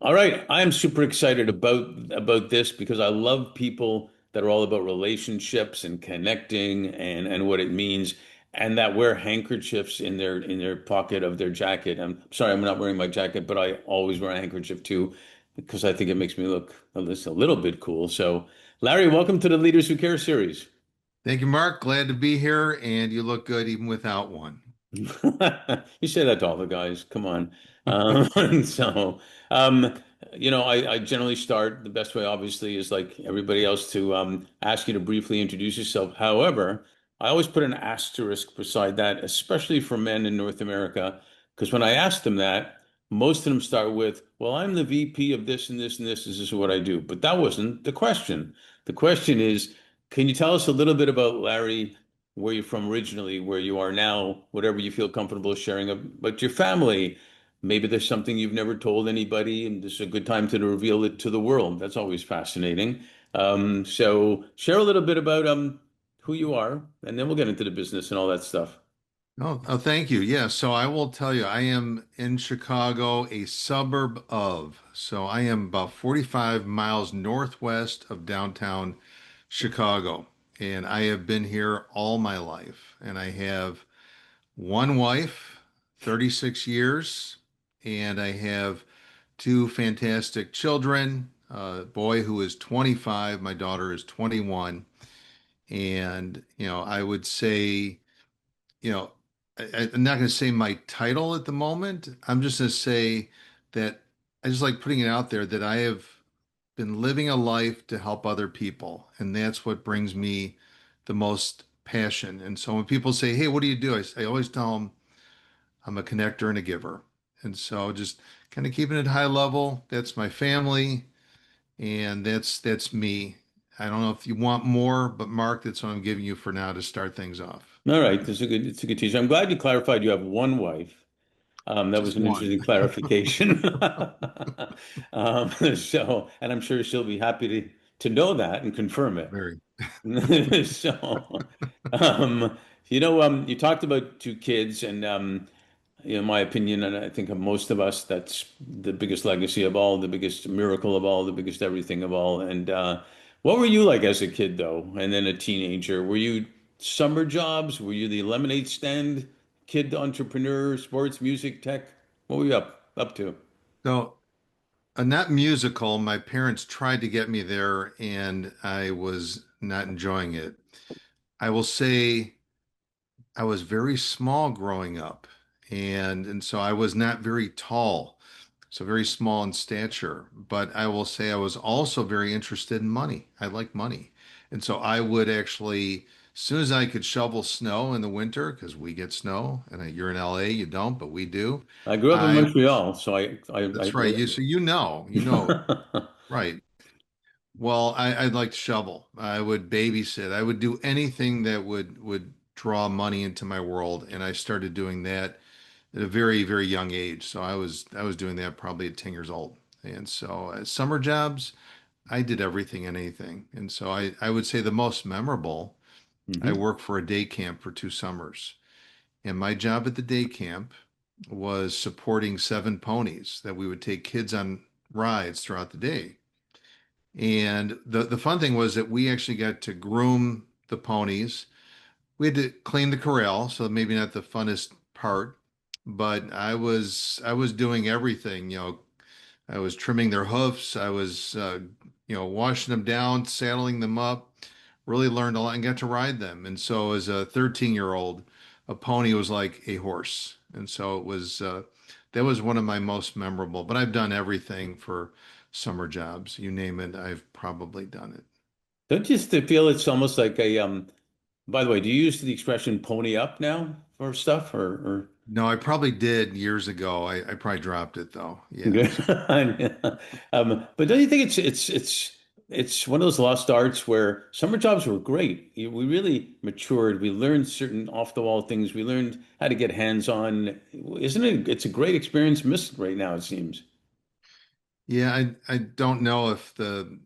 All right, I am super excited about this because I love people that are all about relationships and connecting and what it means, and that wear handkerchiefs in their pocket of their jacket. I'm sorry, I'm not wearing my jacket, but I always wear a handkerchief too because I think it makes me look a little bit cool. So, Larry, welcome to the Leaders Who Care series. Thank you, Mark. Glad to be here, and you look good even without one. You say that to all the guys. Come on. Um, so, um, I generally start the best way, obviously, is like everybody else to ask you to briefly introduce yourself. However, I always put an asterisk beside that, especially for men in North America, because when I ask them that, most of them start with, "Well, I'm the VP of this and this and this. This is what I do." But that wasn't the question. The question is, can you tell us a little bit about Larry? Where you're from originally, where you are now, whatever you feel comfortable sharing about your family. Maybe there's something you've never told anybody, and this is a good time to reveal it to the world. That's always fascinating. So share a little bit about who you are, and then we'll get into the business and all that stuff. Thank you. Yeah, so I will tell you, I am in Chicago, a suburb of. So I am about 45 miles northwest of downtown Chicago, and I have been here all my life. And I have one wife, 36 years, and I have two fantastic children, a boy who is 25, my daughter is 21. And, I would say, you know, I'm not going to say my title at the moment. I'm just going to say that I just like putting it out there that I have been living a life to help other people. And that's what brings me the most passion. And so when people say, "Hey, what do you do?" I always tell them I'm a connector and a giver. And so just kind of keeping it high level. That's my family. And that's me. I don't know if you want more, but Mark, that's what I'm giving you for now to start things off. All right, it's a good teacher. I'm glad you clarified you have one wife. That was Just an one. interesting clarification. And I'm sure she'll be happy to know that and confirm it. Very. So, you talked about two kids, and in my opinion, and I think of most of us, that's the biggest legacy of all, the biggest miracle of all, the biggest everything of all. And what were you like as a kid, though, and then a teenager? Were you summer jobs? Were you the lemonade stand kid entrepreneur, sports, music, tech? What were you up to? So, not musical. My parents tried to get me there, and I was not enjoying it. I will say I was very small growing up, and so I was not very tall, so very small in stature. But I will say I was also very interested in money. I like money, and so I would actually, as soon as I could shovel snow in the winter, because we get snow, and you're in LA, you don't, but we do. I grew up in I Montreal, so I That's right. You know, right. Well, I'd like to shovel. I would babysit. I would do anything that would draw money into my world, and I started doing that at a very, very young age. So I was doing that probably at 10 years old. And so summer jobs, I did everything and anything. And so I would say the most memorable, I hmm worked for a day camp for 2 summers. And my job at the day camp was supporting 7 ponies that we would take kids on rides throughout the day. And the fun thing was that we actually got to groom the ponies. We had to clean the corral, so maybe not the funnest part, but I was doing everything. I was trimming their hoofs. I was washing them down, saddling them up. Really learned a lot and got to ride them. And so as a 13-year-old, a pony was like a horse. And so it was that was one of my most memorable. But I've done everything for summer jobs. You name it, I've probably done it. Don't you feel it's almost like by the way, do you use the expression pony up now for stuff or? No, I probably did years ago. I probably dropped it though. Yeah. Good. But don't you think it's one of those lost arts where summer jobs were great. We really matured. We learned certain off the wall things. We learned how to get hands on. Isn't it? It's a great experience missed right now, it seems. Yeah, I don't know if the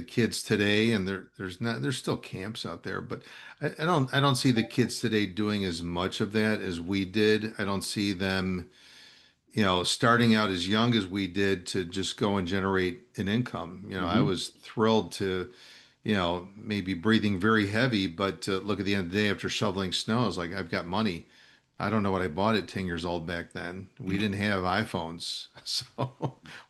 kids today, and there's still camps out there, but I don't see the kids today doing as much of that as we did. I don't see them, starting out as young as we did to just go and generate an income. I Hmm. was thrilled to, maybe breathing very heavy, but to look at the end of the day after shoveling snow, I was like, I've got money. I don't know what I bought at 10 years old back then. We didn't have iPhones, so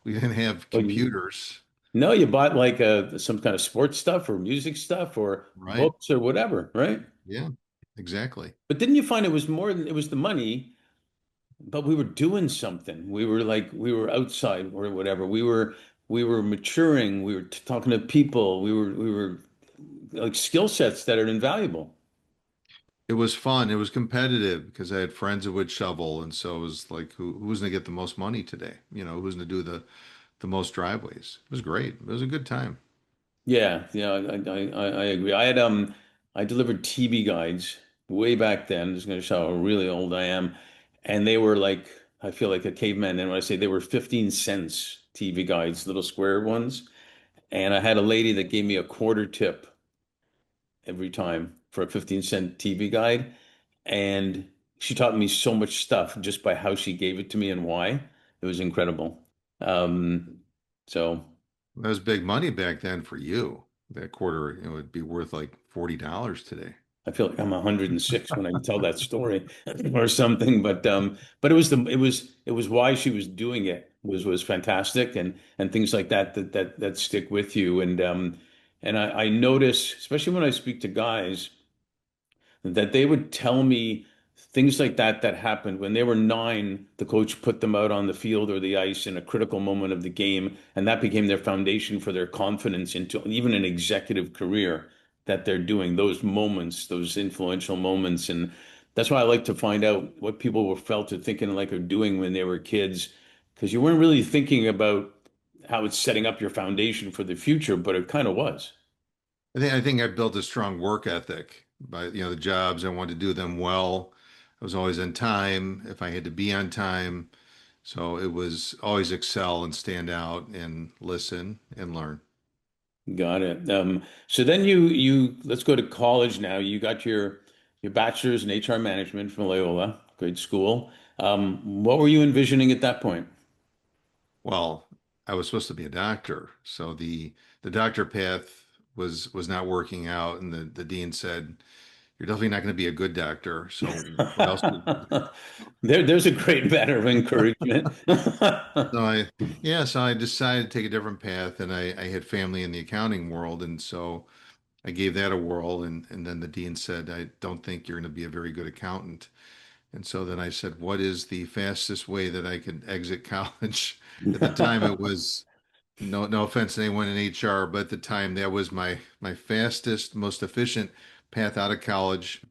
we didn't have Well, computers, no, you bought like some kind of sports stuff or music stuff or right? books or whatever, right? Yeah, exactly. But didn't you find it was more than it was the money, but we were doing something. We were like we were outside or whatever. We were maturing. We were talking to people. We were like skill sets that are invaluable. It was fun. It was competitive because I had friends that would shovel, and so it was like, who's going to get the most money today? Who's going to do the most driveways? It was great. It was a good time. Yeah, yeah, I agree. I delivered TV guides way back then. Just going to show how really old I am, and they were like I feel like a caveman. And when I say they were 15 cents TV guides, little square ones, and I had a lady that gave me a quarter tip every time for a 15-cent TV guide, and she taught me so much stuff just by how she gave it to me and why. It was incredible. Um, so. That was big money back then for you. That quarter, would be worth like $40 today. I feel like I'm 106 when I tell that story or something, but it was why she was doing it was fantastic and things like that stick with you and I notice especially when I speak to guys that they would tell me things like that happened when they were 9. The coach put them out on the field or the ice in a critical moment of the game, and that became their foundation for their confidence into even an executive career that they're doing those moments, those influential moments. And that's why I like to find out what people were felt or thinking like or doing when they were kids, because you weren't really thinking about how it's setting up your foundation for the future, but it kind of was. I think I built a strong work ethic by, the jobs. I wanted to do them well. I was always on time if I had to be on time. So it was always excel and stand out and listen and learn. Got it. So then you let's go to college now. You got your bachelor's in HR management from Loyola, great school. What were you envisioning at that point? Well, I was supposed to be a doctor, so the doctor path was not working out, and the dean said, "You're definitely not going to be a good doctor. So what else?" There's a great matter of encouragement. So I decided to take a different path, and I had family in the accounting world, and so I gave that a whirl, and then the dean said, "I don't think you're going to be a very good accountant." And so then I said, "What is the fastest way that I can exit college?" At the time, it was no offense to anyone in HR, but at the time that was my fastest, most efficient path out of college,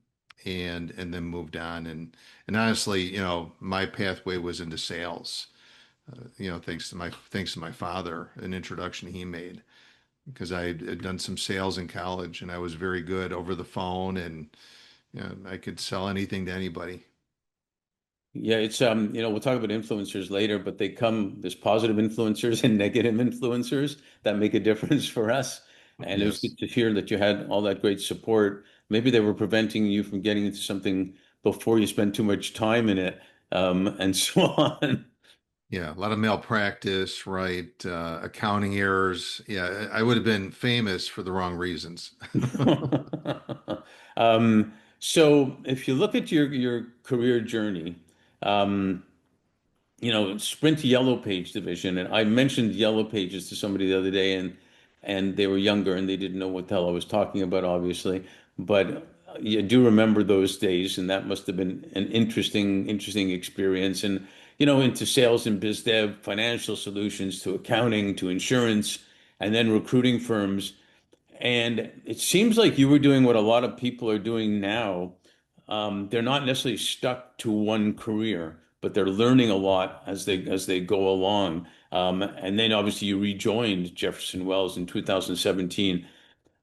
and then moved on. And honestly, my pathway was into sales. Thanks to my father, an introduction he made because I had done some sales in college and I was very good over the phone and I could sell anything to anybody. Yeah, it's we'll talk about influencers later, but there's positive influencers and negative influencers that make a difference for us. And it was Yes. good to hear that you had all that great support. Maybe they were preventing you from getting into something before you spent too much time in it, and so on. Yeah, a lot of malpractice, right? Accounting errors. Yeah, I would have been famous for the wrong reasons. So if you look at your career journey, um, Sprint Yellow Page division, and I mentioned Yellow Pages to somebody the other day, and they were younger and they didn't know what the hell I was talking about, obviously. But you do remember those days, and that must have been an interesting experience. And into sales and biz dev, financial solutions to accounting to insurance, and then recruiting firms. And it seems like you were doing what a lot of people are doing now. They're not necessarily stuck to one career, but they're learning a lot as they go along. And then obviously you rejoined Jefferson Wells in 2017.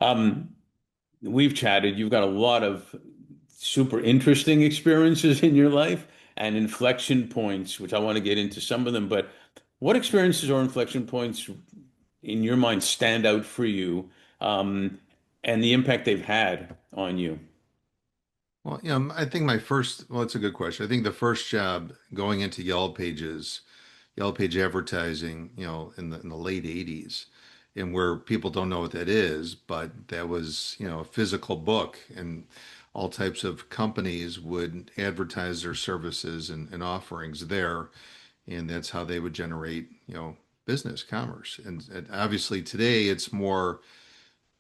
Um, we've chatted. You've got a lot of super interesting experiences in your life and inflection points, which I want to get into some of them. But what experiences or inflection points in your mind stand out for you, um, and the impact they've had on you? Well, I think well, it's a good question. I think the first job going into Yellow Pages, Yellow Page advertising, in the late 80s, and where people don't know what that is, but that was, a physical book, and all types of companies would advertise their services and offerings there, and that's how they would generate, business, commerce. And obviously today it's more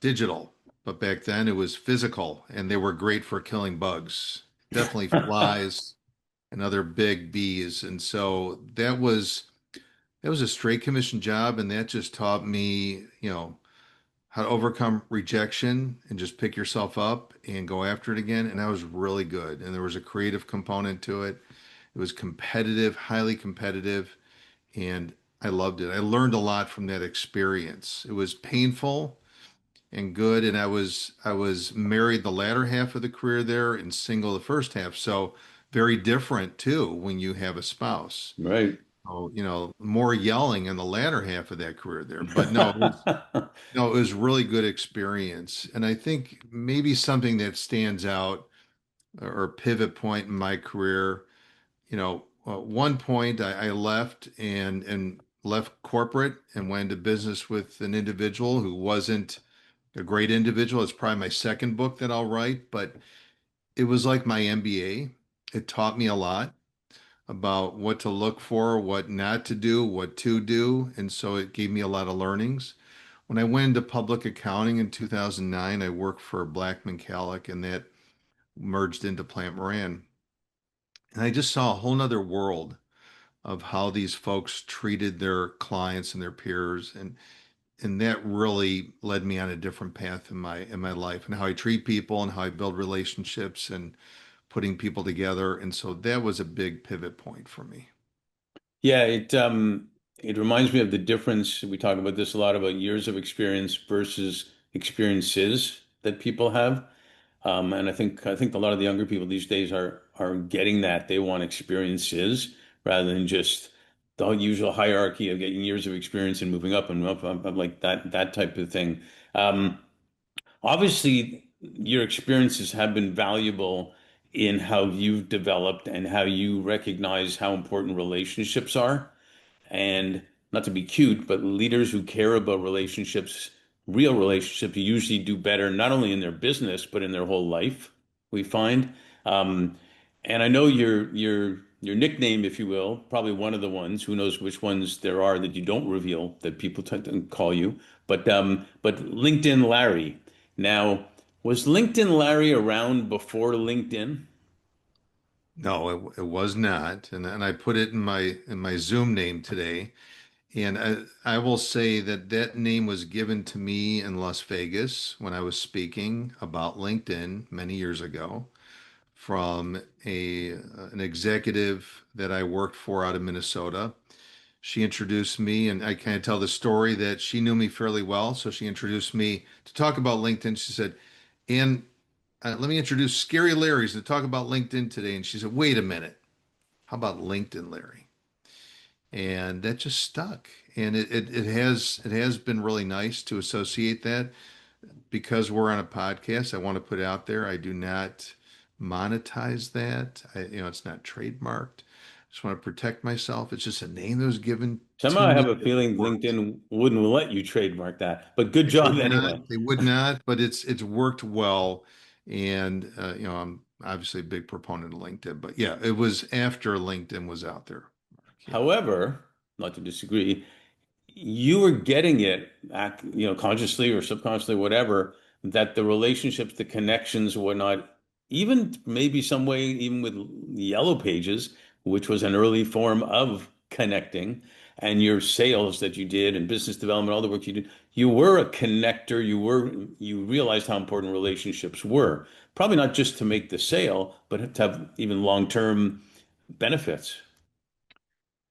digital, but back then it was physical, and they were great for killing bugs, definitely flies and other big bees. And so that was a straight commission job, and that just taught me, how to overcome rejection and just pick yourself up and go after it again. And that was really good. And there was a creative component to it. It was competitive, highly competitive, and I loved it. I learned a lot from that experience. It was painful and good, and I was married the latter half of the career there and single the first half. So very different too when you have a spouse. Right. Oh, more yelling in the latter half of that career there. But no, it was really good experience. And I think maybe something that stands out or pivot point in my career, one point I left and left corporate and went into business with an individual who wasn't a great individual. It's probably my second book that I'll write, but it was like my MBA. It taught me a lot about what to look for, what not to do, what to do. And so it gave me a lot of learnings. When I went into public accounting in 2009, I worked for Blackman Callick, and that merged into Plant Moran. And I just saw a whole nother world of how these folks treated their clients and their peers. And that really led me on a different path in my life, and how I treat people and how I build relationships and putting people together. And so that was a big pivot point for me. Yeah, it reminds me of the difference. We talk about this a lot about years of experience versus experiences that people have. And I think a lot of the younger people these days are getting that. They want experiences rather than just the usual hierarchy of getting years of experience and moving up and up, like that type of thing. Um, Obviously, your experiences have been valuable in how you've developed and how you recognize how important relationships are. And not to be cute, but leaders who care about relationships, real relationships, usually do better not only in their business but in their whole life. We find, um, and I know your nickname, if you will, probably one of the ones. Who knows which ones there are that you don't reveal that people tend to call you. But LinkedIn Larry. Now, was LinkedIn Larry around before LinkedIn? No, it was not. And I put it in my Zoom name today. And I will say that that name was given to me in Las Vegas when I was speaking about LinkedIn many years ago from an executive that I worked for out of Minnesota. She introduced me, and I kind of tell the story that she knew me fairly well. So she introduced me to talk about LinkedIn. She said, and let me introduce Scary Larry's to talk about LinkedIn today. And she said, wait a minute, how about LinkedIn Larry? And that just stuck. And it has been really nice to associate that because we're on a podcast. I want to put out there, I do not monetize that. It's not trademarked. I just want to protect myself. It's just a name that was given Somehow to I me have a that feeling worked. LinkedIn wouldn't let you trademark that. But good They job would not. anyway. They would not. But it's worked well, and I'm obviously a big proponent of LinkedIn. But yeah, it was after LinkedIn was out there. Yeah. However, not to disagree, you were getting it, consciously or subconsciously, whatever, that the relationships, the connections, whatnot, even maybe some way, even with Yellow Pages, which was an early form of connecting, and your sales that you did and business development, all the work you did, you were a connector. You realized how important relationships were. Probably not just to make the sale, but to have even long-term benefits.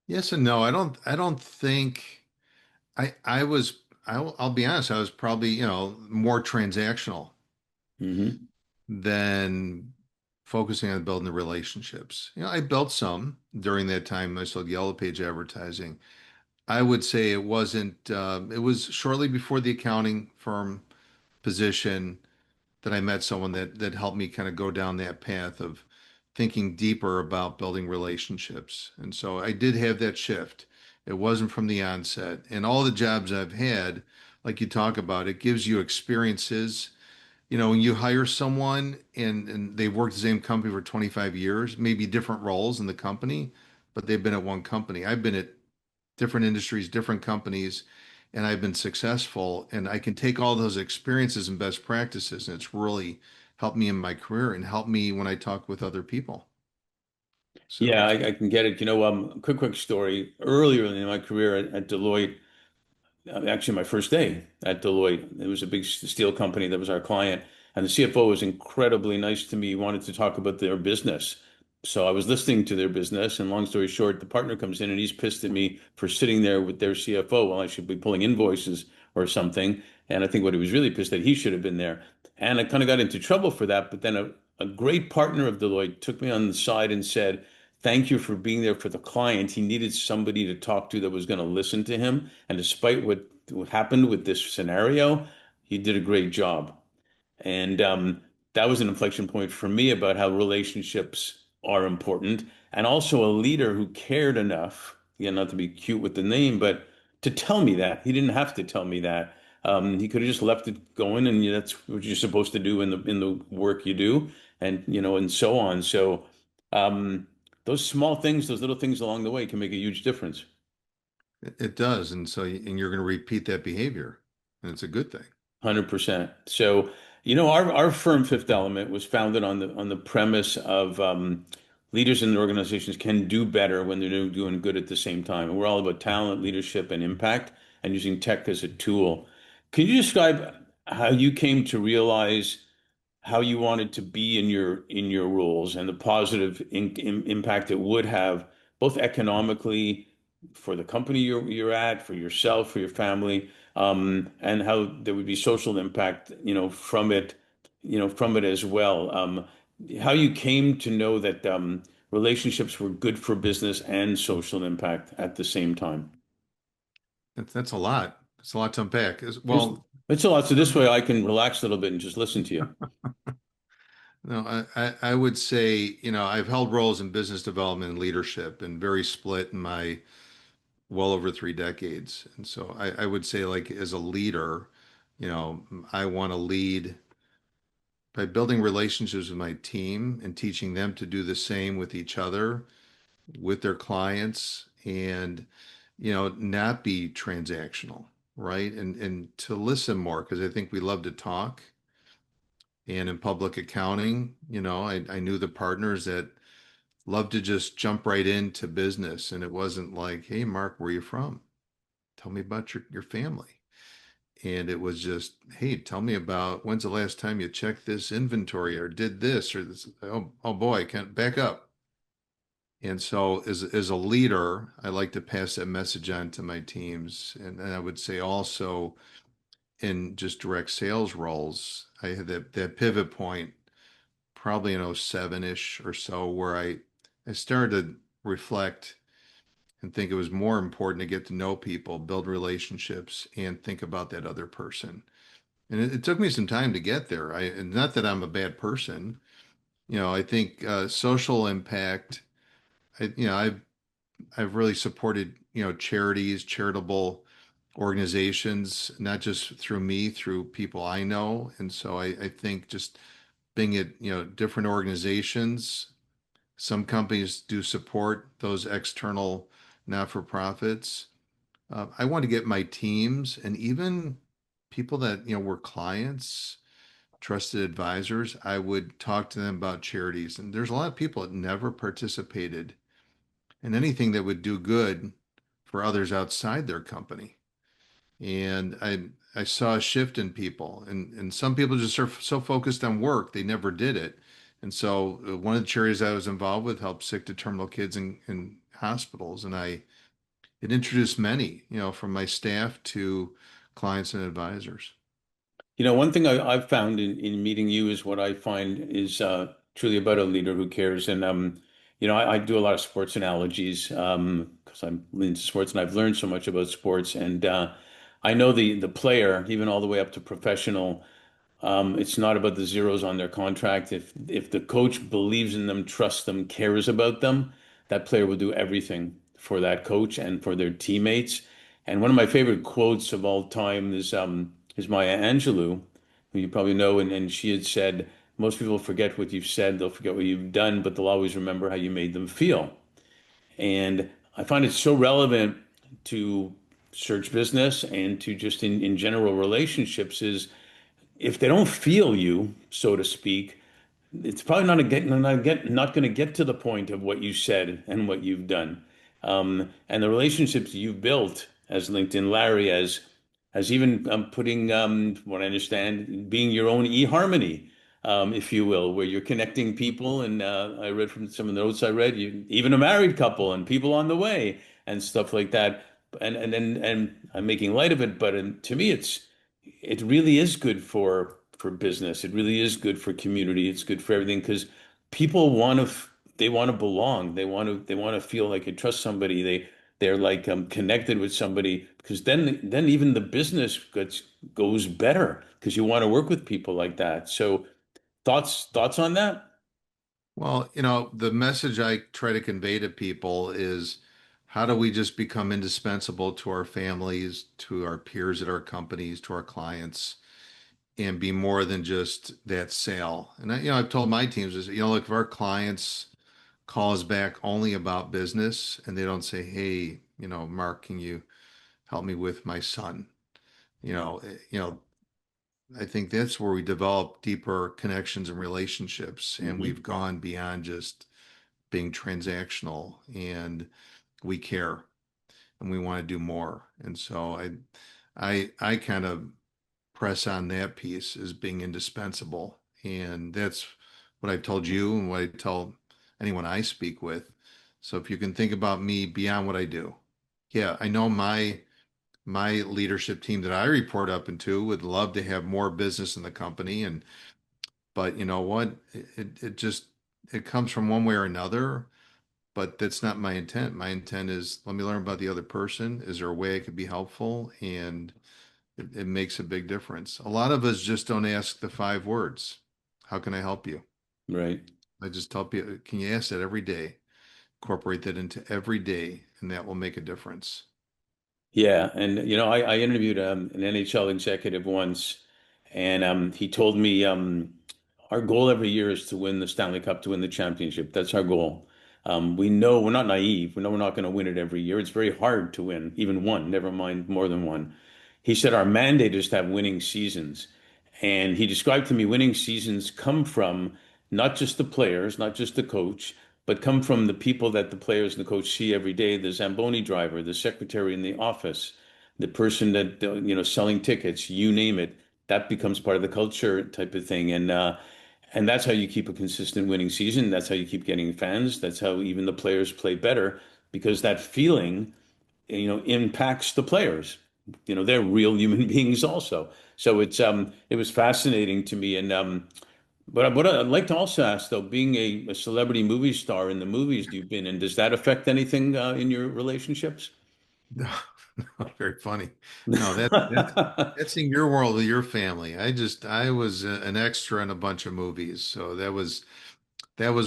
Yes and no. I don't think I was. I'll be honest. I was probably more transactional Hmm. than focusing on building the relationships. I built some during that time I sold Yellow Page advertising. I would say it wasn't, it was shortly before the accounting firm position. that I met someone that helped me kind of go down that path of thinking deeper about building relationships. And so I did have that shift. It wasn't from the onset. And all the jobs I've had, like you talk about, it gives you experiences. When you hire someone and they've worked the same company for 25 years, maybe different roles in the company, but they've been at one company. I've been at different industries, different companies, and I've been successful. And I can take all those experiences and best practices, and it's really helped me in my career and helped me when I talk with other people. So, Yeah, I can get it. Quick story. Earlier in my career at Deloitte, actually my first day at Deloitte. It was a big steel company that was our client, and the CFO was incredibly nice to me. He wanted to talk about their business. So I was listening to their business, and long story short, the partner comes in and he's pissed at me for sitting there with their CFO while I should be pulling invoices or something. And I think what he was really pissed at, he should have been there. And I kind of got into trouble for that. But then a great partner of Deloitte took me on the side and said, "Thank you for being there for the client. He needed somebody to talk to that was going to listen to him. And despite what happened with this scenario, he did a great job." And that was an inflection point for me about how relationships are important. And also a leader who cared enough, again, not to be cute with the name, but to tell me that. He didn't have to tell me that. He could have just left it going, and that's what you're supposed to do in the work you do, and and so on. So um, those small things, those little things along the way can make a huge difference. it does. And so, and you're going to repeat that behavior, and it's a good thing. 100%. So, our firm Fifth Element was founded on the premise of leaders in the organizations can do better when they're doing good at the same time. And we're all about talent, leadership, and impact, and using tech as a tool. Can you describe how you came to realize how you wanted to be in your roles and the positive impact it would have both economically for the company you're at, for yourself, for your family, and how there would be social impact, from it as well. How you came to know that relationships were good for business and social impact at the same time. That's a lot. It's a lot to unpack. It's, Well, it's a lot. So this way I can relax a little bit and just listen to you. no, I would say, I've held roles in business development and leadership and very split in my well over 3 decades. And so I would say, like, as a leader, I want to lead by building relationships with my team and teaching them to do the same with each other, with their clients, and, not be transactional, right? And to listen more, because I think we love to talk. And in public accounting, I knew the partners that loved to just jump right into business. And it wasn't like, hey, Mark, where are you from? Tell me about your family. And it was just, hey, tell me about when's the last time you checked this inventory or did this or this. Oh boy, can't back up. And so as a leader, I like to pass that message on to my teams. And I would say also in just direct sales roles, I had that pivot point probably in '07-ish or so where I started to reflect and think it was more important to get to know people, build relationships, and think about that other person. And it took me some time to get there. And not that I'm a bad person. I think social impact. I've really supported charities, charitable organizations, not just through me, through people I know. And so I think just being at different organizations. Some companies do support those external not-for-profits. I want to get my teams and even people that were clients, trusted advisors. I would talk to them about charities, and there's a lot of people that never participated in anything that would do good for others outside their company. And I saw a shift in people, and some people just are so focused on work they never did it. And so one of the charities I was involved with helped sick to terminal kids in hospitals, and it introduced many, from my staff to clients and advisors. One thing I've found in meeting you is what I find is truly about a leader who cares. And I do a lot of sports analogies because I'm into sports and I've learned so much about sports. And I know the player, even all the way up to professional. It's not about the zeros on their contract. If the coach believes in them, trusts them, cares about them, that player will do everything for that coach and for their teammates. And one of my favorite quotes of all time is Maya Angelou, who you probably know, and she had said, "Most people forget what you've said, they'll forget what you've done, but they'll always remember how you made them feel." And I find it so relevant to search business and to just in general relationships is if they don't feel you, so to speak, it's probably not going to get to the point of what you said and what you've done. And the relationships you've built as LinkedIn Larry, as even putting what I understand, being your own eHarmony, if you will, where you're connecting people. And I read from some of the notes I read, you even a married couple and people on the way and stuff like that. And I'm making light of it, but to me, it really is good for business. It really is good for community. It's good for everything because people they want to belong. They want to feel like they trust somebody. They're like connected with somebody because then even the business goes better because you want to work with people like that. So thoughts on that? Well, the message I try to convey to people is how do we just become indispensable to our families, to our peers at our companies, to our clients, and be more than just that sale. And I've told my teams is, look, if our clients call us back only about business and they don't say, hey, Mark, can you help me with my son? I think that's where we develop deeper connections and relationships, and Hmm. we've gone beyond just being transactional, and we care and we want to do more. And so I kind of press on that piece as being indispensable. And that's what I've told you and what I tell anyone I speak with. So if you can think about me beyond what I do, yeah, I know my leadership team that I report up into would love to have more business in the company. And but you know what? It just it comes from one way or another, but that's not my intent. My intent is let me learn about the other person. Is there a way I could be helpful? And it makes a big difference. A lot of us just don't ask the 5 words. How can I help you? Right. I just tell people, can you ask that every day? Incorporate that into every day, and that will make a difference. Yeah, and I interviewed an NHL executive once, and he told me our goal every year is to win the Stanley Cup, to win the championship. That's our goal. We know we're not naive. We know we're not going to win it every year. It's very hard to win, even one, never mind more than one. He said our mandate is to have winning seasons. And he described to me winning seasons come from not just the players, not just the coach, but come from the people that the players and the coach see every day, the Zamboni driver, the secretary in the office, the person that, selling tickets, you name it, that becomes part of the culture type of thing. And that's how you keep a consistent winning season. That's how you keep getting fans. That's how even the players play better because that feeling impacts the players. They're real human beings also. So it was fascinating to me. And but what I'd like to also ask though, being a celebrity movie star in the movies you've been in, does that affect anything in your relationships? No, no, very funny. No, that's in your world with your family. I was an extra in a bunch of movies, so that was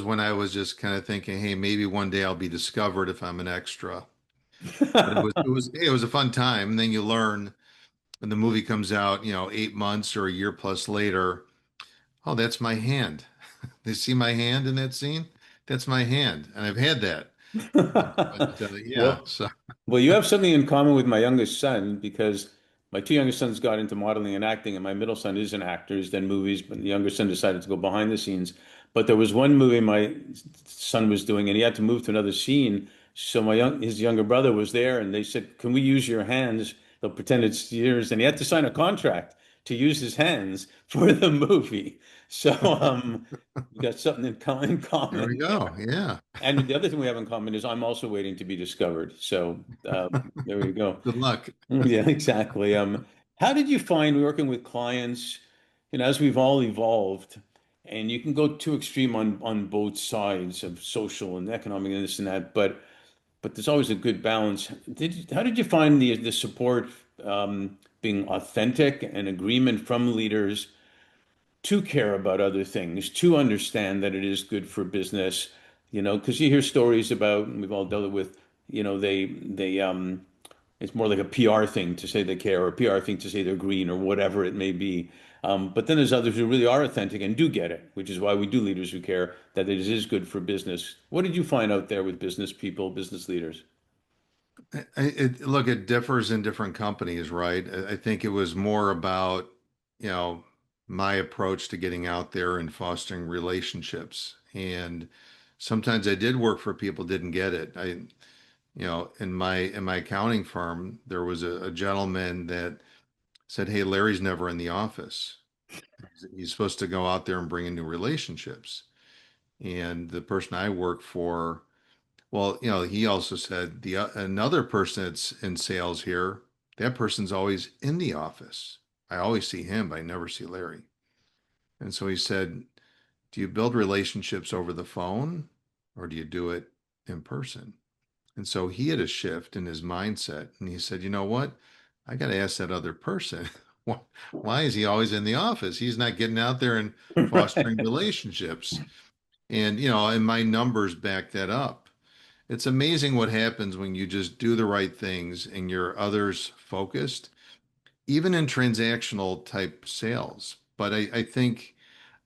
when I was just kind of thinking, hey, maybe one day I'll be discovered if I'm an extra. But it was a fun time. And then you learn when the movie comes out, 8 months or a year plus later, oh, that's my hand. They see my hand in that scene? That's my hand. And I've had that. But yeah, Well, so Well, you have something in common with my youngest son because my two youngest sons got into modeling and acting, and my middle son is an actor. He's done movies, but the younger son decided to go behind the scenes. But there was one movie my son was doing, and he had to move to another scene. So his younger brother was there, and they said, "Can we use your hands?" They'll pretend it's yours, and he had to sign a contract to use his hands for the movie. So we got something in there we common go. there. Yeah. And the other thing we have in common is I'm also waiting to be discovered. So there you go. Good luck. Yeah, exactly. How did you find working with clients, as we've all evolved, and you can go too extreme on both sides of social and economic and this and that, but there's always a good balance. How did you find the support being authentic and agreement from leaders? to care about other things, to understand that it is good for business, because you hear stories about, and we've all dealt with, they it's more like a PR thing to say they care or a PR thing to say they're green or whatever it may be. But then there's others who really are authentic and do get it, which is why we do leaders who care that it is good for business. What did you find out there with business people, business leaders? Look, it differs in different companies, right? I think it was more about, you know, my approach to getting out there and fostering relationships. And sometimes I did work for people didn't get it. In my accounting firm, there was a gentleman that said, "Hey, Larry's never in the office. He's supposed to go out there and bring in new relationships." And the person I work for, well, he also said the another person that's in sales here, that person's always in the office. I always see him, but I never see Larry. And so he said, "Do you build relationships over the phone or do you do it in person?" And so he had a shift in his mindset, and he said, "You know what? I got to ask that other person, why is he always in the office? He's not getting out there and fostering Right. relationships." And my numbers back that up. It's amazing what happens when you just do the right things and you're others focused, even in transactional type sales. But I think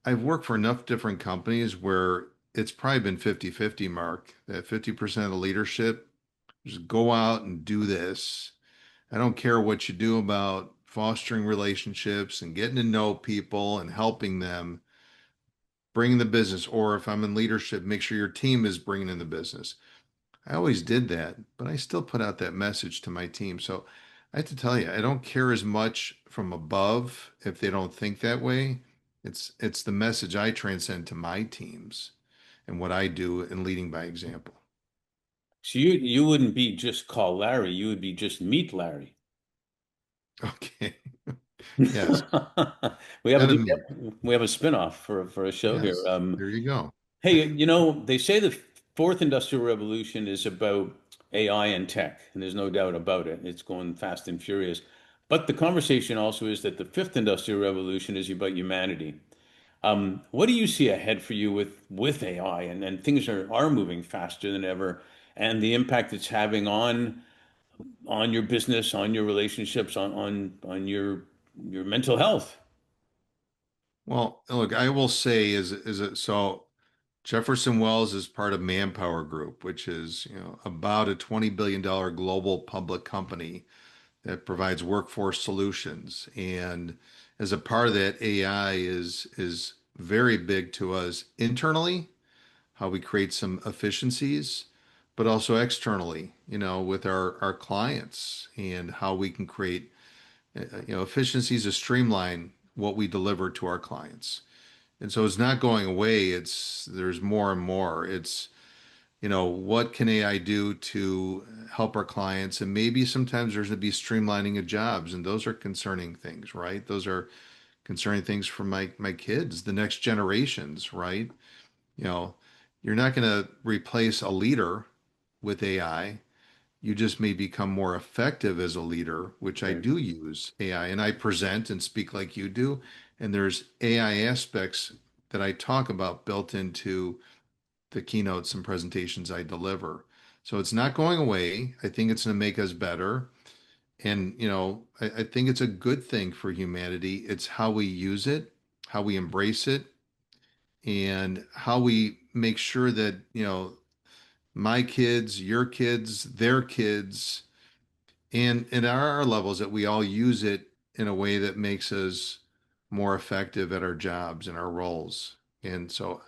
I've worked for enough different companies where it's probably been 50-50 mark, that 50% of the leadership just go out and do this. I don't care what you do about fostering relationships and getting to know people and helping them bring the business. Or if I'm in leadership, make sure your team is bringing in the business. I always did that, but I still put out that message to my team. So I have to tell you, I don't care as much from above if they don't think that way. It's the message I transcend to my teams and what I do in leading by example. So you wouldn't be just call Larry, you would be just meet Larry. Okay. We Yes. have a Gotta new meet. we have a spin-off for a show here. Yes. There you go. Hey, they say the fourth industrial revolution is about AI and tech, and there's no doubt about it. It's going fast and furious. But the conversation also is that the fifth industrial revolution is about humanity. What do you see ahead for you with AI and things are moving faster than ever, and the impact it's having on your business, on your relationships, on your mental health? Well, look, I will say is it so Jefferson Wells is part of Manpower Group, which is, about a $20 billion global public company that provides workforce solutions. And as a part of that, AI is very big to us internally, how we create some efficiencies, but also externally, with our clients and how we can create efficiencies to streamline what we deliver to our clients. And so it's not going away. There's more and more. It's, what can AI do to help our clients? And maybe sometimes there's going to be streamlining of jobs, and those are concerning things, right? Those are concerning things for my kids, the next generations, right? You know, you're not going to replace a leader with AI. You just may become more effective as a leader, which I Right. do use AI, and I present and speak like you do. And there's AI aspects that I talk about built into the keynotes and presentations I deliver. So it's not going away. I think it's going to make us better. And, I think it's a good thing for humanity. It's how we use it, how we embrace it, and how we make sure that, my kids, your kids, their kids, and at our levels that we all use it in a way that makes us more effective at our jobs and our roles. And so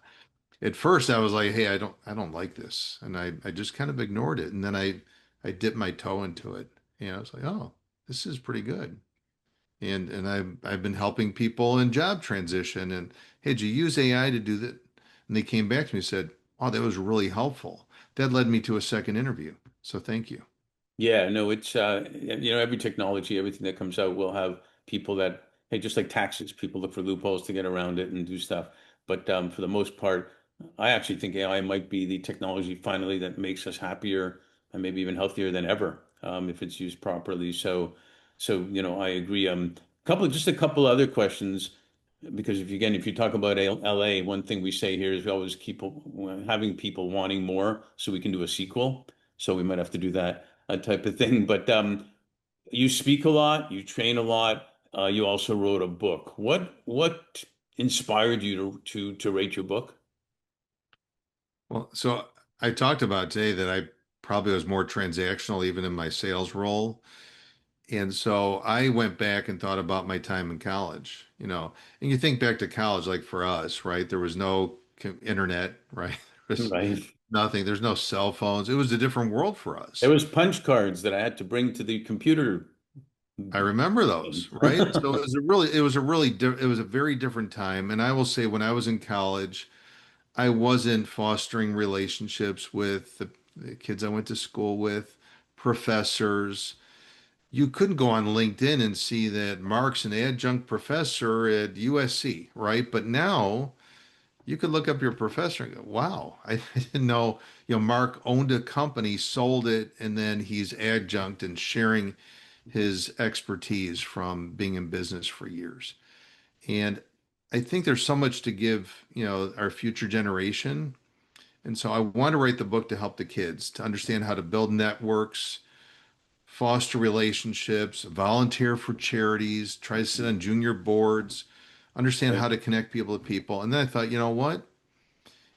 at first I was like, hey, I don't like this. And I just kind of ignored it. And then I dipped my toe into it. And I was like, oh, this is pretty good. And I've been helping people in job transition. And hey, did you use AI to do that? And they came back to me and said, oh, that was really helpful. That led me to a second interview. So thank you. Yeah, no, it's every technology, everything that comes out will have people that, hey, just like taxes, people look for loopholes to get around it and do stuff. But for the most part, I actually think AI might be the technology finally that makes us happier and maybe even healthier than ever, if it's used properly. So I agree. Just a couple other questions. Because if you talk about LA, one thing we say here is we always keep having people wanting more so we can do a sequel. So we might have to do that type of thing. But you speak a lot, you train a lot. You also wrote a book. What inspired you to write your book? Well, so I talked about today that I probably was more transactional even in my sales role. And so I went back and thought about my time in college, and you think back to college, like for us, right? There was no internet, right? There was Right. nothing. There's no cell phones. It was a different world for There us. was punch cards that I had to bring to the computer. I remember those, right? So it was a very different time. And I will say when I was in college, I wasn't fostering relationships with the kids I went to school with, professors. You couldn't go on LinkedIn and see that Mark's an adjunct professor at USC, right? But now you could look up your professor and go, wow, I didn't know, Mark owned a company, sold it, and then he's adjunct and sharing his expertise from being in business for years. And I think there's so much to give, our future generation. And so I want to write the book to help the kids to understand how to build networks, foster relationships, volunteer for charities, try to sit on junior boards, understand how Right. to connect people to people. And then I thought, you know what?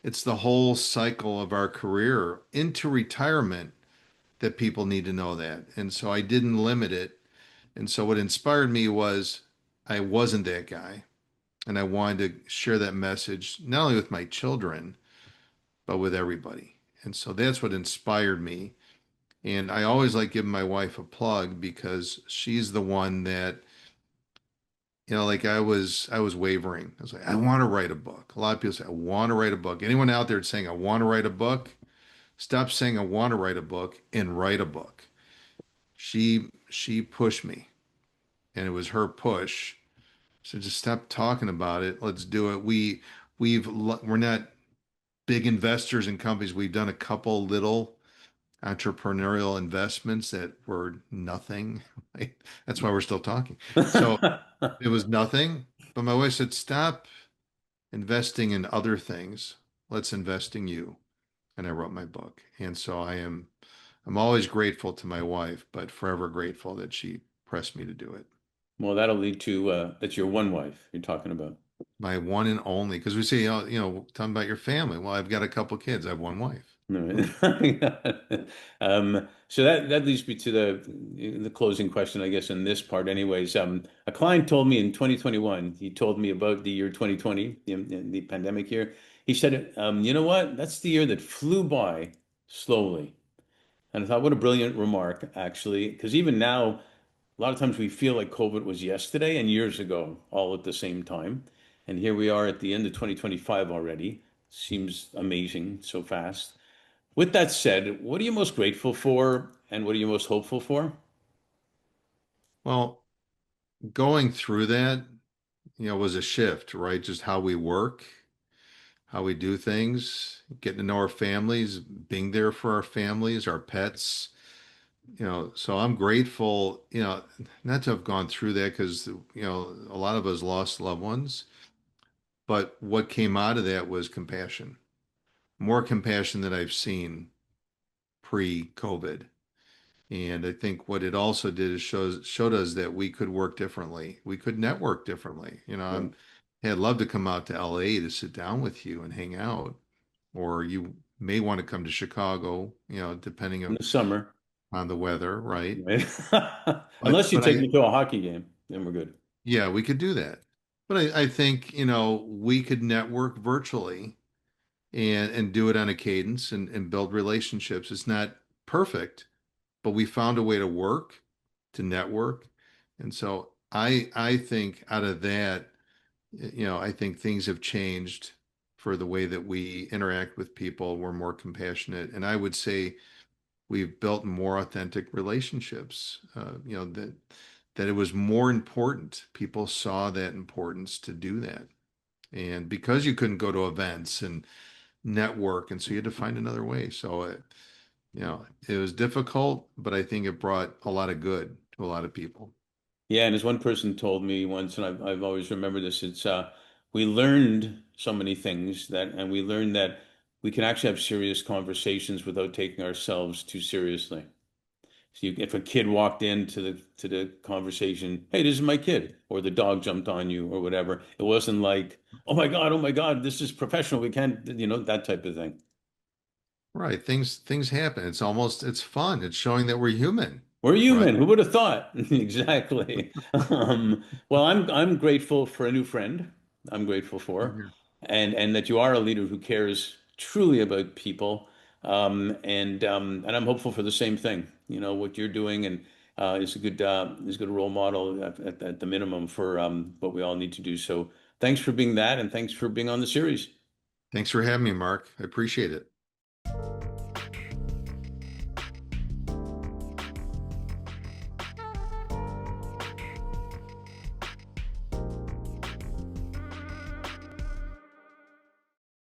It's the whole cycle of our career into retirement that people need to know that. And so I didn't limit it. And so what inspired me was I wasn't that guy. And I wanted to share that message, not only with my children, but with everybody. And so that's what inspired me. And I always like giving my wife a plug because she's the one that, like I was wavering. I was like, I want to write a book. A lot of people say, I want to write a book. Anyone out there saying, I want to write a book, stop saying I want to write a book and write a book. She pushed me and it was her push. So just stop talking about it. Let's do it. We're not big investors in companies. We've done a couple little entrepreneurial investments that were nothing. Right? That's why we're still talking. So it was nothing. But my wife said, stop investing in other things. Let's invest in you. And I wrote my book. And so I'm always grateful to my wife, but forever grateful that she pressed me to do it. Well, that'll lead to that's your one wife you're talking about. My one and only, because we say, talking about your family. Well, I've got a couple kids. I have one wife. All right. So that leads me to the closing question, I guess, in this part, anyways. A client told me in 2021, he told me about the year 2020, the pandemic year. He said, you know what? That's the year that flew by slowly. And I thought, what a brilliant remark, actually, because even now, a lot of times we feel like COVID was yesterday and years ago, all at the same time. And here we are at the end of 2025 already. Seems amazing so fast. With that said, what are you most grateful for and what are you most hopeful for? Well, going through that, was a shift, right? Just how we work, how we do things, getting to know our families, being there for our families, our pets. So I'm grateful, not to have gone through that because, a lot of us lost loved ones, but what came out of that was compassion, more compassion than I've seen pre-COVID. And I think what it also did is showed us that we could work differently. We could network differently. Right. Hey, I'd love to come out to LA to sit down with you and hang out, or you may want to come to Chicago, depending In the summer, on the weather, right? right? But Unless you but take I me to a hockey game, then we're good. yeah, we could do that. But I think, we could network virtually and do it on a cadence and build relationships. It's not perfect, but we found a way to work, to network. And so I think out of that, I think things have changed for the way that we interact with people. We're more compassionate. And I would say we've built more authentic relationships, that it was more important. People saw that importance to do that. And because you couldn't go to events and network, and so you had to find another way. So it was difficult, but I think it brought a lot of good to a lot of people. Yeah, and as one person told me once, and I've always remembered this, it's we learned so many things and we learned that we can actually have serious conversations without taking ourselves too seriously. So if a kid walked into the conversation, hey, this is my kid, or the dog jumped on you, or whatever, it wasn't like, oh my God, this is professional. We can't, that type of thing. Right. Things happen. It's fun. It's showing that we're human, We're right? human. Who would have thought? Exactly. Well, I'm grateful for a new friend. I'm grateful for, Mhm. and that you are a leader who cares truly about people. And I'm hopeful for the same thing. You know what you're doing, and is a good role model at the minimum for what we all need to do. So thanks for being that, and thanks for being on the series. Thanks for having me, Mark. I appreciate it.